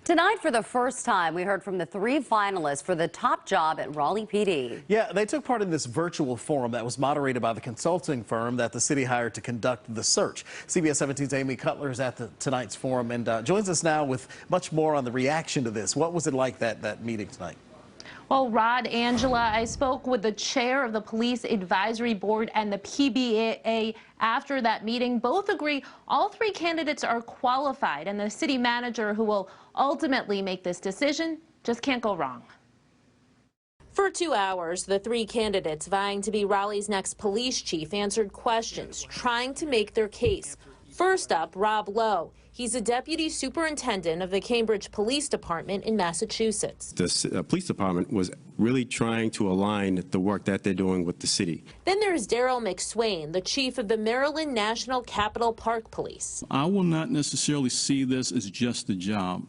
Tonight, for the first time, we heard from the 3 finalists for the top job at Raleigh PD. Yeah, they took part in this virtual forum that was moderated by the consulting firm that the city hired to conduct the search. CBS 17's Amy Cutler is at tonight's forum and joins us now with much more on the reaction to this. What was it like, that meeting tonight? Well, Rod, Angela, I spoke with the chair of the Police Advisory Board and the PBA after that meeting. Both agree all 3 candidates are qualified, and the city manager who will ultimately make this decision just can't go wrong. For 2 hours, the 3 candidates vying to be Raleigh's next police chief answered questions, trying to make their case. First up, Rob Lowe. He's a deputy superintendent of the Cambridge Police Department in Massachusetts. The police department was really trying to align the work that they're doing with the city. Then there's Daryl McSwain, the chief of the Maryland National Capital Park Police. I will not necessarily see this as just a job,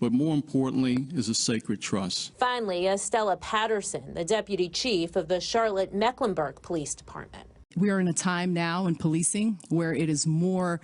but more importantly is a sacred trust. Finally, Estella Patterson, the deputy chief of the Charlotte-Mecklenburg Police Department. We are in a time now in policing where it is more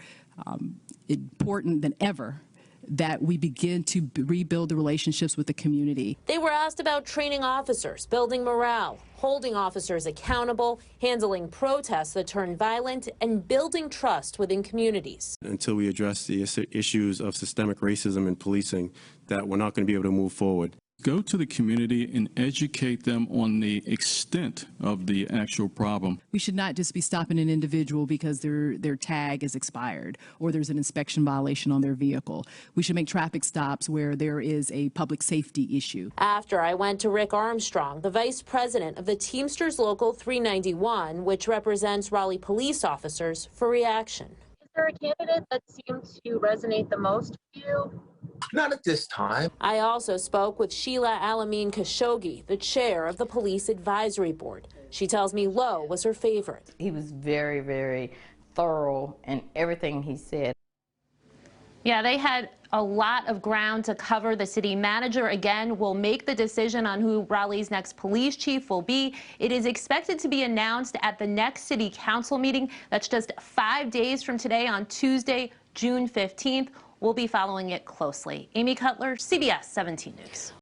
important than ever that we begin to rebuild the relationships with the community. They were asked about training officers, building morale, holding officers accountable, handling protests that turn violent, and building trust within communities. Until we address the issues of systemic racism in policing, that we're not going to be able to move forward. Go to the community and educate them on the extent of the actual problem. We should not just be stopping an individual because their tag is expired or there's an inspection violation on their vehicle. We should make traffic stops where there is a public safety issue. After I went to Rick Armstrong, the vice president of the Teamsters Local 391, which represents Raleigh police officers, for reaction. Is there a candidate that seems to resonate the most with you? Not at this time. I also spoke with Sheila Alameen Khashoggi, the chair of the Police Advisory Board. She tells me Lowe was her favorite. He was very, very thorough in everything he said. Yeah, they had a lot of ground to cover. The city manager, again, will make the decision on who Raleigh's next police chief will be. It is expected to be announced at the next city council meeting. That's just 5 days from today on Tuesday, June 15th. We'll be following it closely. Amy Cutler, CBS 17 News.